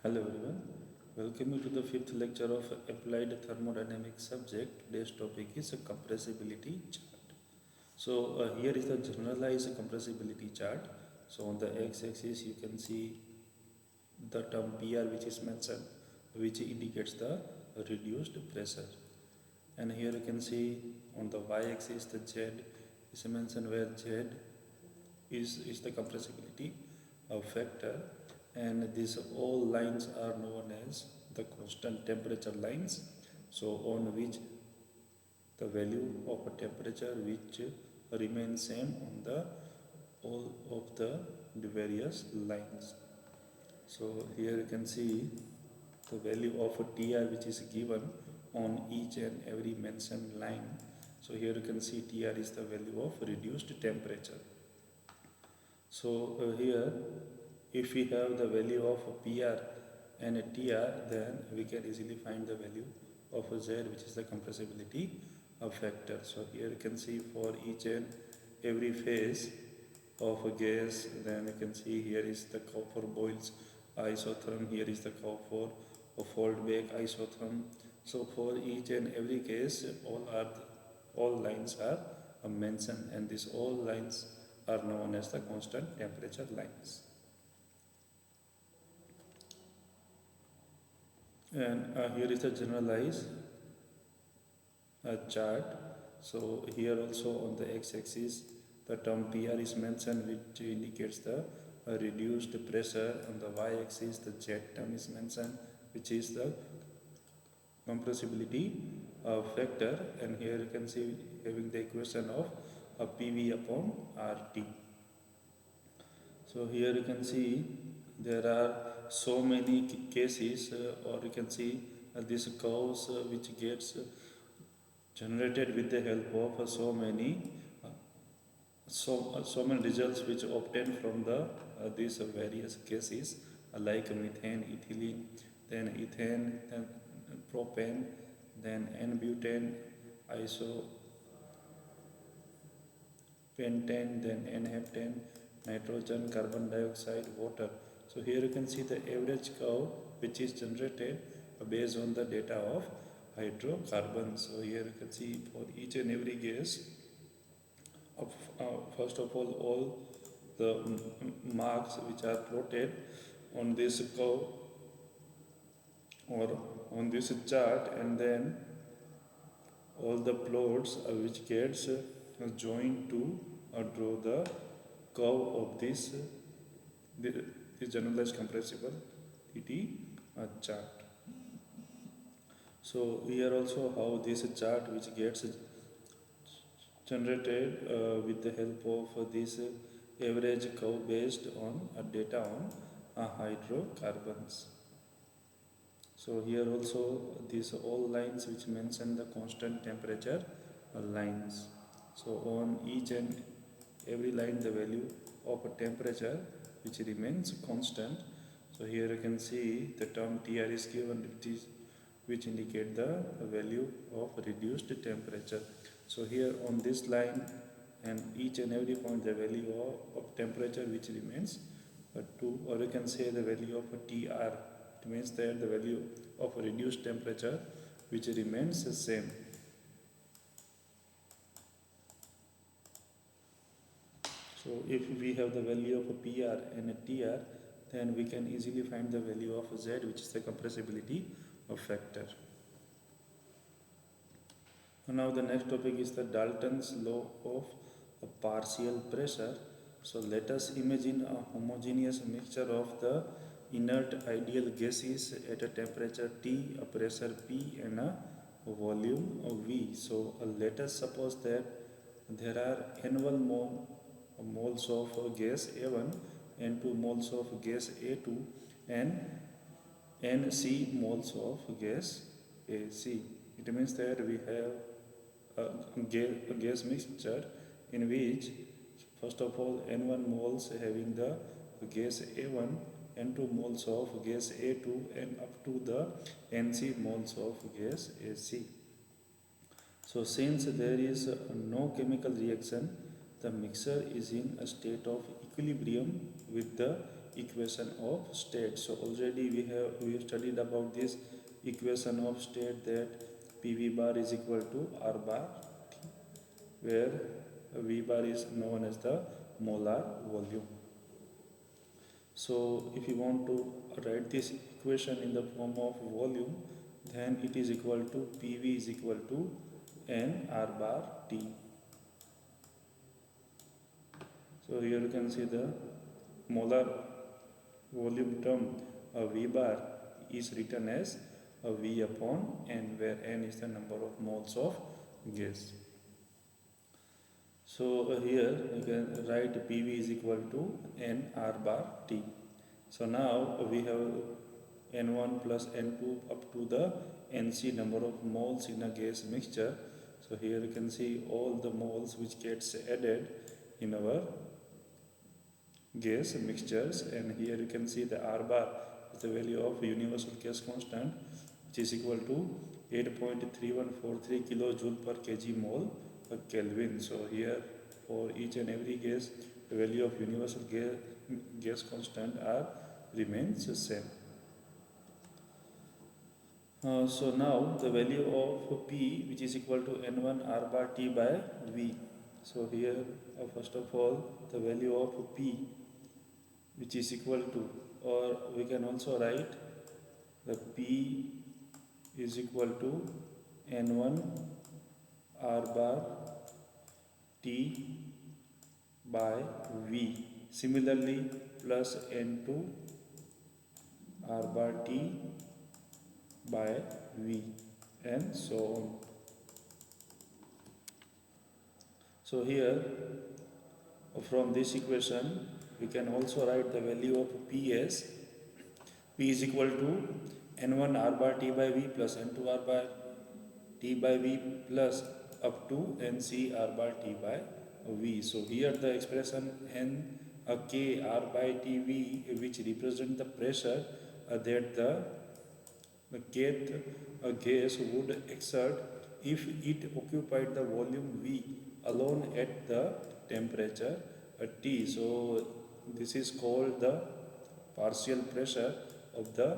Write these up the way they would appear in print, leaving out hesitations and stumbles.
Hello everyone, welcome you to the fifth lecture of Applied Thermodynamics subject. Today's topic is a compressibility chart. Here is the generalized compressibility chart. So on the x-axis you can see the term PR which is mentioned, which indicates the reduced pressure. And here you can see on the y-axis the Z is mentioned, where Z is the compressibility factor, and these all lines are known as the constant temperature lines, so on which the value of a temperature which remains same on the all of the various lines. So here you can see the value of a TR which is given on each and every mentioned line. So here you can see TR is the value of reduced temperature. So here if we have the value of PR and a TR, then we can easily find the value of a Z, which is the compressibility factor. So here you can see for each and every phase of a gas, then you can see here is the curve for Boyle's isotherm, here is the curve for a Faldbach isotherm. So for each and every case, all lines are mentioned, and these all lines are known as the constant temperature lines. And here is a generalized chart. So here also on the x-axis the term PR is mentioned, which indicates the reduced pressure. On the y-axis the Z term is mentioned, which is the compressibility factor, and here you can see having the equation of PV upon RT. So here you can see there are so many cases, or you can see these curves which gets generated with the help of so many results which obtained from the these various cases, like methane, ethylene, then ethane, then propane, then n-butane, isopentane, then n-heptane, nitrogen, carbon dioxide, water. So here you can see the average curve which is generated based on the data of hydrocarbons. So here you can see for each and every gas, first of all the marks which are plotted on this curve or on this chart, and then all the plots which gets joined to draw the curve of this generalized compressibility chart. So here also how this chart which gets generated with the help of this average curve based on data on hydrocarbons. So here also these all lines which mention the constant temperature lines. So on each and every line the value of a temperature which remains constant. So here you can see the term TR is given, which indicate the value of reduced temperature. So here on this line and each and every point the value of temperature which remains 2, or you can say the value of TR. It means that the value of reduced temperature which remains the same. So if we have the value of a PR and a TR, then we can easily find the value of Z, which is the compressibility factor. Now the next topic is the Dalton's law of partial pressure. So let us imagine a homogeneous mixture of the inert ideal gases at a temperature T, a pressure P, and a volume V. So let us suppose that there are N1 moles of gas A1, N2 moles of gas A2, and Nc moles of gas AC. It means that we have a gas mixture in which first of all N1 moles having the gas A1, N2 moles of gas A2, and up to the Nc moles of gas AC. So since there is no chemical reaction, the mixture is in a state of equilibrium with the equation of state. So already we have studied about this equation of state, that PV bar is equal to R bar T, where V bar is known as the molar volume. So if you want to write this equation in the form of volume, then it is equal to PV is equal to N R bar T. So here you can see the molar volume term, V bar is written as V upon N, where N is the number of moles of gas. So here you can write PV is equal to N R bar T. So now we have N1 plus N2 up to the Nc number of moles in a gas mixture. So here you can see all the moles which gets added in our gas mixtures, and here you can see the R bar is the value of universal gas constant, which is equal to 8.3143 kilojoule per kg mole per Kelvin. So here for each and every gas, the value of universal gas constant R remains the same. So now the value of P, which is equal to N1 R bar T by V. So here first of all the value of P, which is equal to, or we can also write the P is equal to N1 R bar T by V. Similarly, plus N2 R bar T by V, and so on. So here from this equation we can also write the value of P as P is equal to N1 R bar T by V plus N2 R bar T by V plus up to Nc R bar T by V. So here the expression N K R by T V, which represent the pressure that the kth gas would exert if it occupied the volume V alone at the temperature T. So this is called the partial pressure of the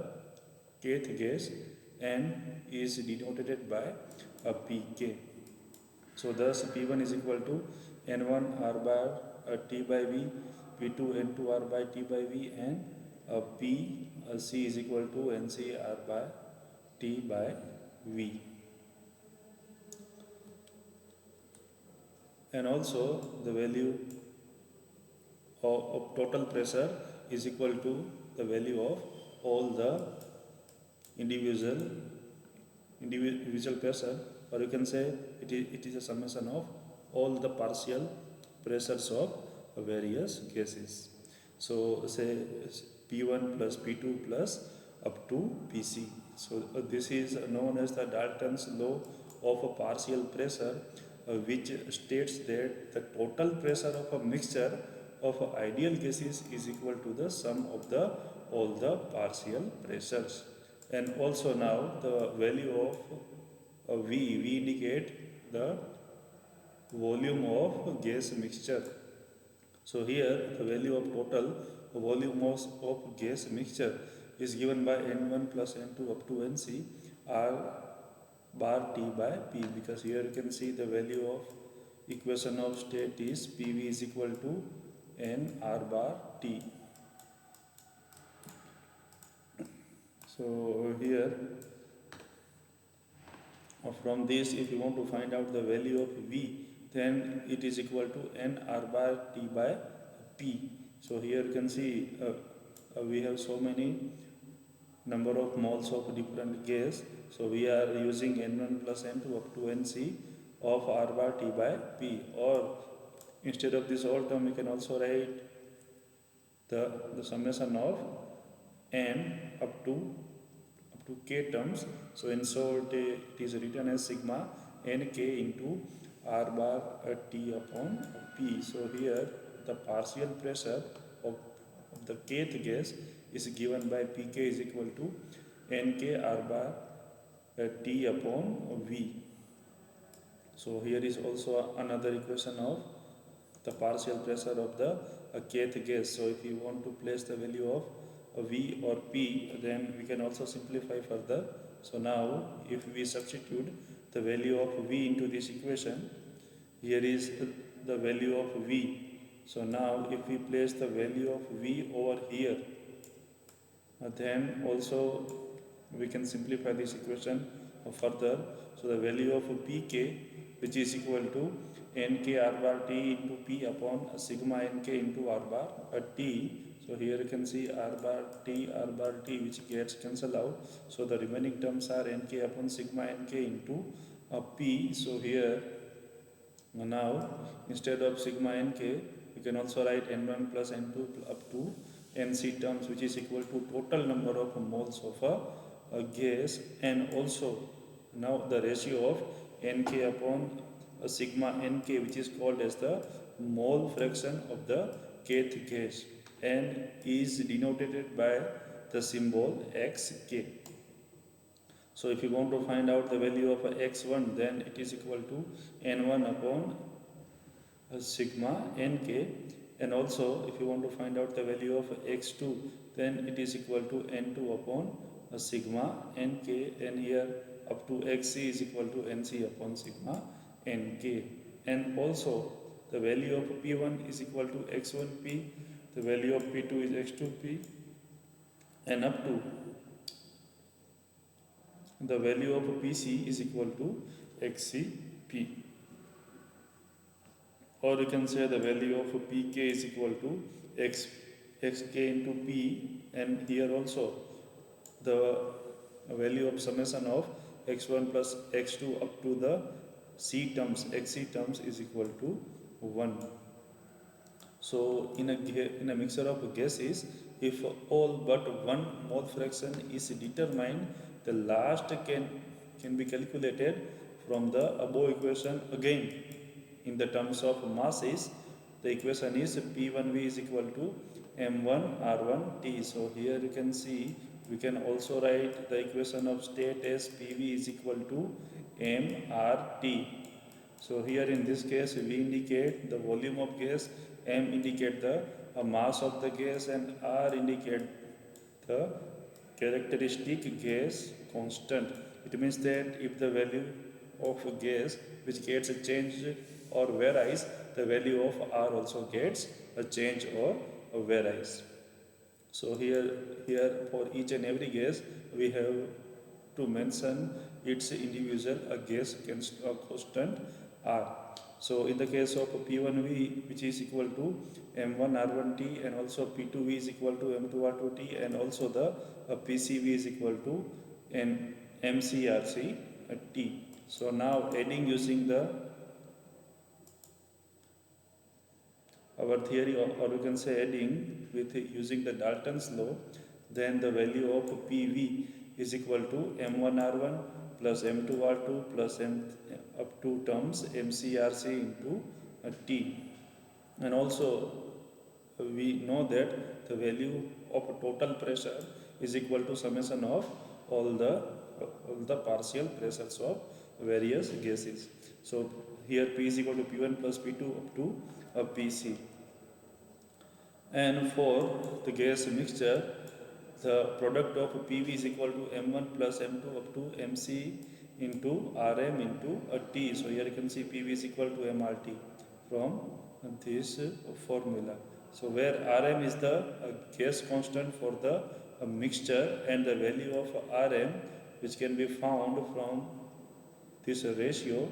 kth gas and is denoted by a Pk. So thus P1 is equal to N1 R bar T by V, P2 N2 R by T by V, and Pc is equal to Nc R by T by V. And also the value of total pressure is equal to the value of all the individual pressure, or you can say it is a summation of all the partial pressures of various gases. So say P1 plus P2 plus up to Pc. So this is known as the Dalton's law of a partial pressure, which states that the total pressure of a mixture of ideal gases is equal to the sum of all the partial pressures. And also now the value of V indicate the volume of gas mixture. So here the value of total volume of gas mixture is given by N1 plus N2 up to Nc R bar T by P, because here you can see the value of equation of state is PV is equal to N R bar T. So here from this, if you want to find out the value of V, then it is equal to N R bar T by P. So here you can see we have so many number of moles of different gas. So we are using N1 plus N2 up to Nc of R bar T by P, or instead of this whole term we can also write the summation of N up to K terms. So in short it is written as sigma Nk into R bar T upon P. So here the partial pressure of the kth gas is given by Pk is equal to Nk R bar T upon V. So here is also another equation of the partial pressure of the a kth gas. So if you want to place the value of a V or P, then we can also simplify further. So now if we substitute the value of V into this equation, here is the value of V. So now if we place the value of V over here, then also we can simplify this equation further. So the value of Pk, which is equal to Nk R bar T into P upon sigma Nk into R bar T. So here you can see R bar T which gets cancelled out. So the remaining terms are Nk upon sigma Nk into P. So here now instead of sigma Nk, we can also write N1 plus N2 up to Nc terms, which is equal to total number of moles of a gas, and also now the ratio of Nk upon sigma Nk, which is called as the mole fraction of the kth gas, and is denoted by the symbol Xk. So if you want to find out the value of x1, then it is equal to n1 upon sigma nk, and also if you want to find out the value of x2, then it is equal to n2 upon sigma nk, and here up to xc is equal to nc upon sigma nk, and also the value of p1 is equal to x1p, the value of p2 is x2p, and up to the value of pc is equal to xcp, or you can say the value of pk is equal to xk into p, and here also the value of summation of x1 plus x2 up to the c terms, xc terms, is equal to 1. So in a mixture of gases, if all but one mole fraction is determined, the last can be calculated from the above equation again. In the terms of masses, the equation is P1V is equal to M1R1T. So here you can see we can also write the equation of state as PV is equal to MRT. So here in this case we indicate the volume of gas, M indicate the mass of the gas, and R indicate the characteristic gas constant. It means that if the value of a gas which gets changed or varies, the value of R also gets a change or varies. So here for each and every gas we have to mention its individual gas constant R. So in the case of P1V, which is equal to M1R1T, and also P2V is equal to M2R2T, and also the PCV is equal to MCRCT. So now adding using our theory, or we can say adding with using the Dalton's law, then the value of PV is equal to M1R1 plus M2R2 plus M up to terms MCRC into T. And also we know that the value of total pressure is equal to summation of all the partial pressures of various gases. So here P is equal to P1 plus P2 up to Pc. And for the gas mixture, the product of PV is equal to M1 plus M2 up to MC into Rm into T. So here you can see PV is equal to MRT from this formula. So where Rm is the gas constant for the mixture, and the value of Rm, which can be found from this ratio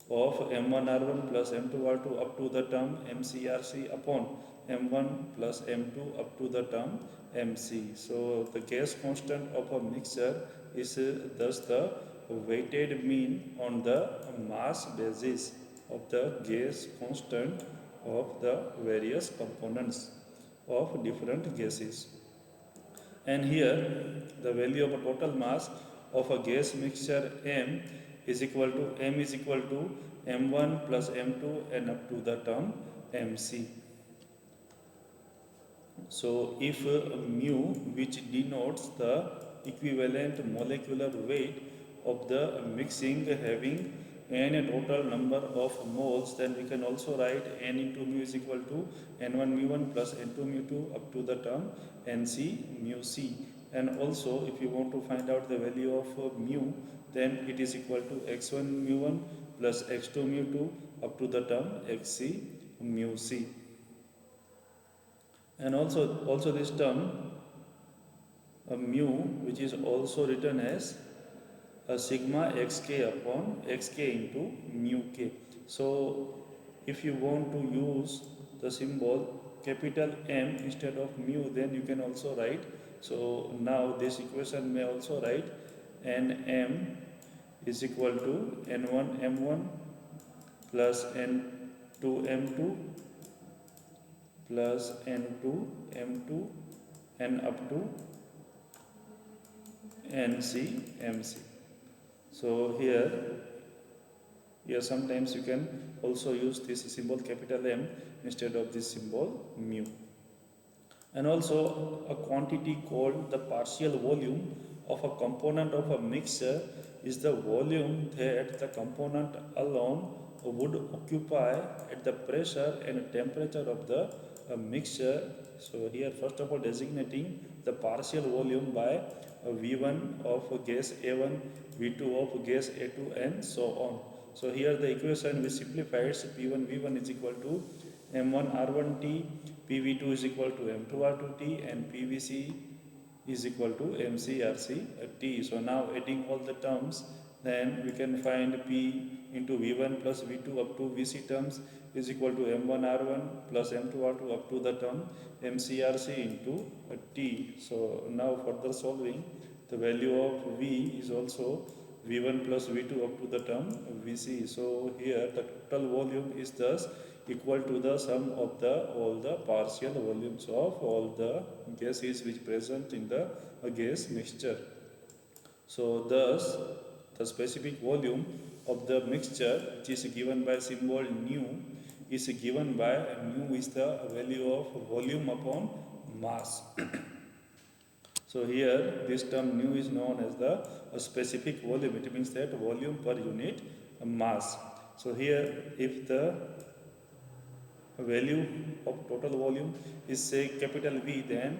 of M1R1 plus M2R2 up to the term MCRC upon M1 plus M2 up to the term MC. So the gas constant of a mixture is thus the weighted mean on the mass basis of the gas constant of the various components of different gases. And here the value of a total mass of a gas mixture M is equal to M1 plus M2 and up to the term MC. So if mu, which denotes the equivalent molecular weight of the mixing having n a total number of moles, then we can also write n into mu is equal to n1 mu1 plus n2 mu2 up to the term nc mu c. And also if you want to find out the value of mu, then it is equal to x1 mu1 plus x2 mu2 up to the term xc mu c. And also this term mu, which is also written as sigma xk upon xk into mu k. So if you want to use the symbol capital M instead of mu, then you can also write. So now this equation may also write nm is equal to n1 m1 plus n2 m2 plus n2 m2 and up to nc mc. So here sometimes you can also use this symbol capital M instead of this symbol mu. And also a quantity called the partial volume of a component of a mixture is the volume that the component alone would occupy at the pressure and temperature of the mixture. So here first of all designating the partial volume by V1 of gas A1, V2 of gas A2 and so on. So here the equation which simplifies P1 V1 is equal to M1 R1T, PV2 is equal to M2 R2T and PVC is equal to MC RC T. So now adding all the terms, then we can find P into V1 plus V2 up to Vc terms is equal to M1 R1 plus M2 R2 up to the term MCRC into T. So now further solving, the value of V is also V1 plus V2 up to the term Vc. So here the total volume is thus equal to the sum of all the partial volumes of all the gases which present in the gas mixture. So thus the specific volume of the mixture, which is given by symbol nu, is given by mu is the value of volume upon mass. So here this term nu is known as the specific volume. It means that volume per unit mass. So here if the value of total volume is say capital V, then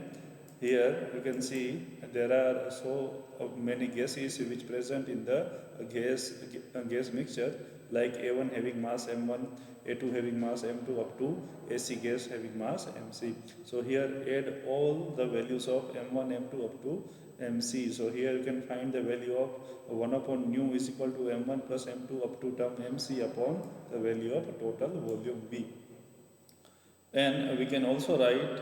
here you can see there are so many gases which present in the gas mixture, like A1 having mass m1, A2 having mass m2 up to AC gas having mass mc. So here add all the values of m1 m2 up to mc. So here you can find the value of 1 upon nu is equal to m1 plus m2 up to term mc upon the value of total volume V. And we can also write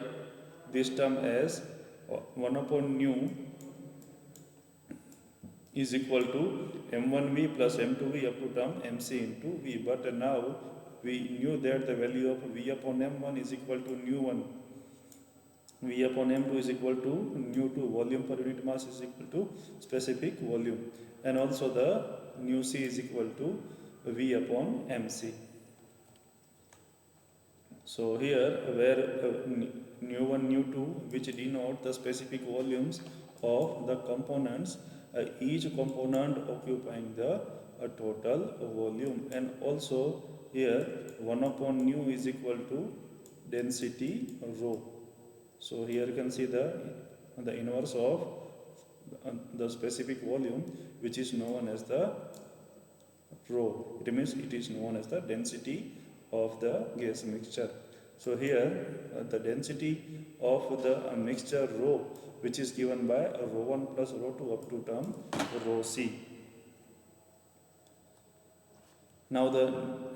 this term as 1 upon nu is equal to m1v plus m2v up to term mc into v. But now we knew that the value of v upon m1 is equal to nu1, v upon m2 is equal to nu2, volume per unit mass is equal to specific volume, and also the nu c is equal to v upon mc. So here where nu1, nu2 which denote the specific volumes of the components, each component occupying the total volume, and also here 1 upon nu is equal to density rho. So here you can see the inverse of the specific volume, which is known as the rho. It means it is known as the density of the gas mixture. So here the density of the mixture rho, which is given by rho1 plus rho2 up to term rho c. Now the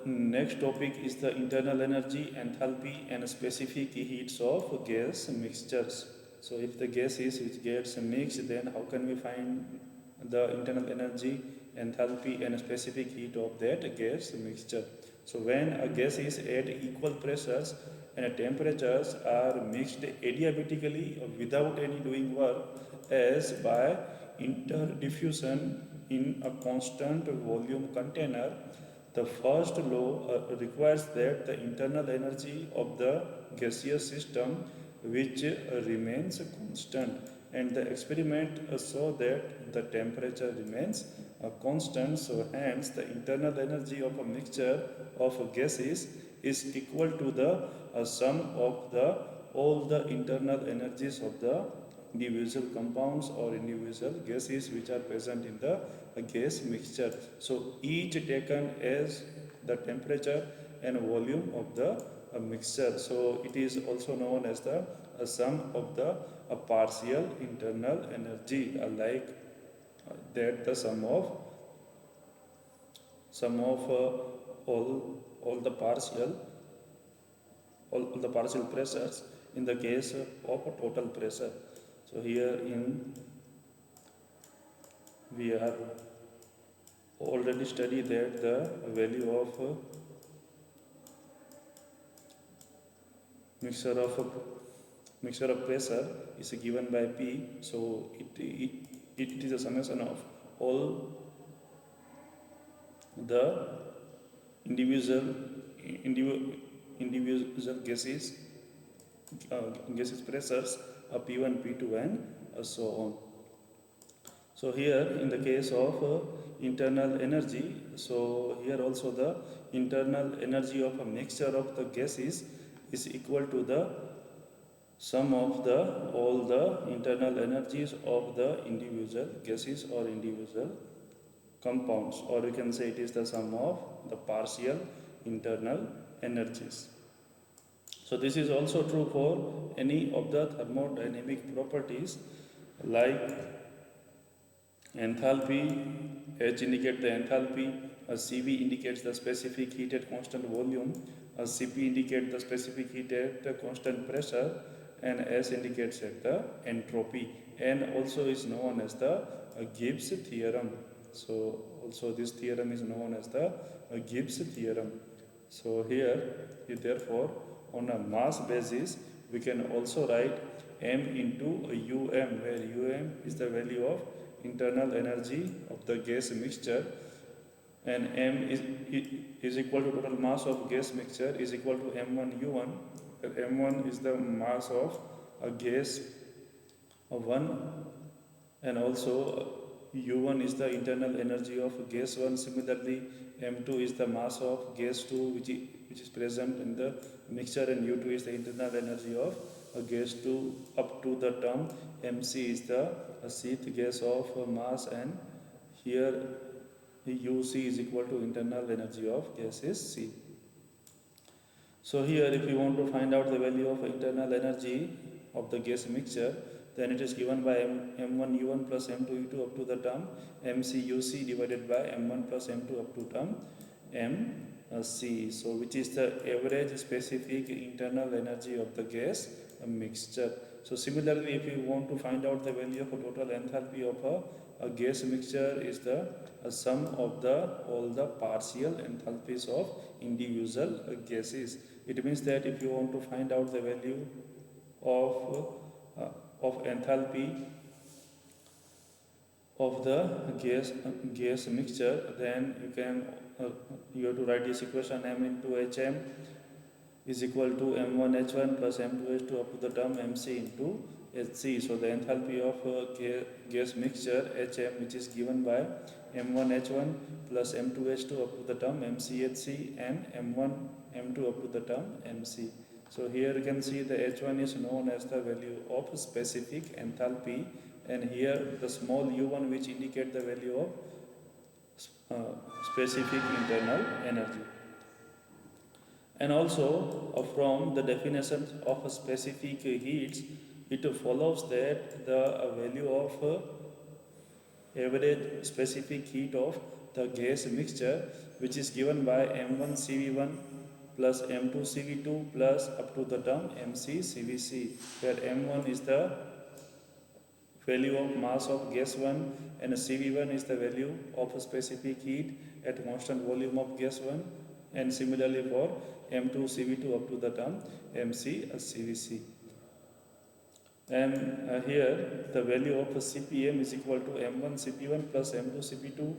next topic is the internal energy, enthalpy and specific heats of gas mixtures. So if the gas is which gets mixed, then how can we find the internal energy, enthalpy and specific heat of that gas mixture? So when a gas is at equal pressures and temperatures are mixed adiabatically without any doing work, as by interdiffusion in a constant volume container, the first law requires that the internal energy of the gaseous system which remains constant, and the experiment show that the temperature remains constant, so hence the internal energy of a mixture of gases is equal to the sum of the all the internal energies of the individual compounds or individual gases which are present in the gas mixture. So each taken as the temperature and volume of the mixture. So it is also known as the sum of the partial internal energy, like that the sum of all the partial pressures in the case of a total pressure. So here in we are already studied that the value of mixture of pressure is given by P. So it is a summation of all the individual individual gases pressures P1, P2 and so on. So here in the case of internal energy, so here also the internal energy of a mixture of the gases is equal to the sum of all the internal energies of the individual gases or individual compounds, or we can say it is the sum of the partial internal energies. So this is also true for any of the thermodynamic properties like enthalpy. H indicates the enthalpy, Cv indicates the specific heat at constant volume, Cp indicates the specific heat at constant pressure, and S indicates at the entropy, and also is known as the Gibbs theorem. So also this theorem is known as the Gibbs theorem. So here, therefore, on a mass basis, we can also write m into um, where um is the value of internal energy of the gas mixture, and m is equal to total mass of gas mixture is equal to m1 u1. M1 is the mass of a gas of 1, and also u1 is the internal energy of gas 1. Similarly, m2 is the mass of gas 2 which is present in the mixture, and u2 is the internal energy of gas 2 up to the term mc is the sheath gas of mass, and here uc is equal to internal energy of gases c. So here if you want to find out the value of internal energy of the gas mixture, then it is given by m1 u1 plus m2 u2 up to the term mc uc divided by m1 plus m2 up to term mc. So which is the average specific internal energy of the gas mixture. So similarly, if you want to find out the value of a total enthalpy of a gas mixture is the sum of all the partial enthalpies of individual gases. It means that if you want to find out the value of enthalpy of the gas mixture, then you have to write this equation m into hm is equal to m1 h1 plus m2 h2 up to the term mc into hc. So the enthalpy of gas mixture hm, which is given by m1 h1 plus m2 h2 up to the term mc hc and m1 m2 up to the term mc. So here you can see the h1 is known as the value of specific enthalpy, and here the small u1 which indicate the value of specific internal energy. And also from the definition of specific heats, it follows that the value of average specific heat of the gas mixture, which is given by m1 cv1 plus m2 cv2 plus up to the term mc cvc, where m1 is the value of mass of gas 1 and cv1 is the value of specific heat at constant volume of gas 1, and similarly for m2 cv2 up to the term mc cvc. And here the value of cpm is equal to m1 cp1 plus m2 cp2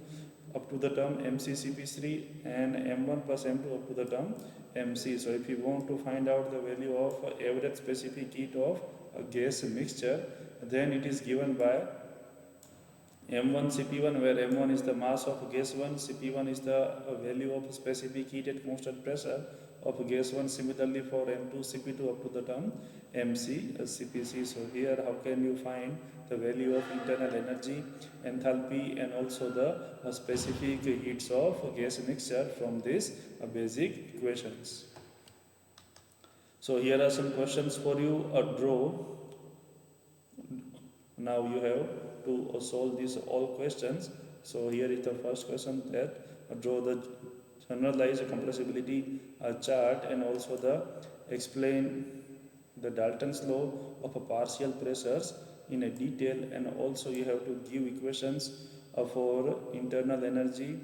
up to the term mc cp3 and m1 plus m2 up to the term mc. So if you want to find out the value of average specific heat of a gas mixture, then it is given by M1 CP1, where M1 is the mass of gas 1, CP1 is the value of specific heat at constant pressure of gas 1. Similarly for M2 CP2 up to the term MC CPC. So here how can you find the value of internal energy, enthalpy, and also the specific heats of gas mixture from these basic equations. So here are some questions for you. Draw. Now you have to solve these all questions. So here is the first question, that draw the generalized compressibility chart, and also the explain the Dalton's law of partial pressures in a detail, and also you have to give equations for internal energy,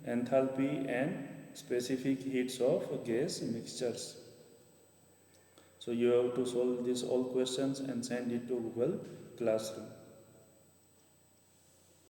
enthalpy, and specific heats of gas mixtures. So you have to solve these all questions and send it to Google Classroom.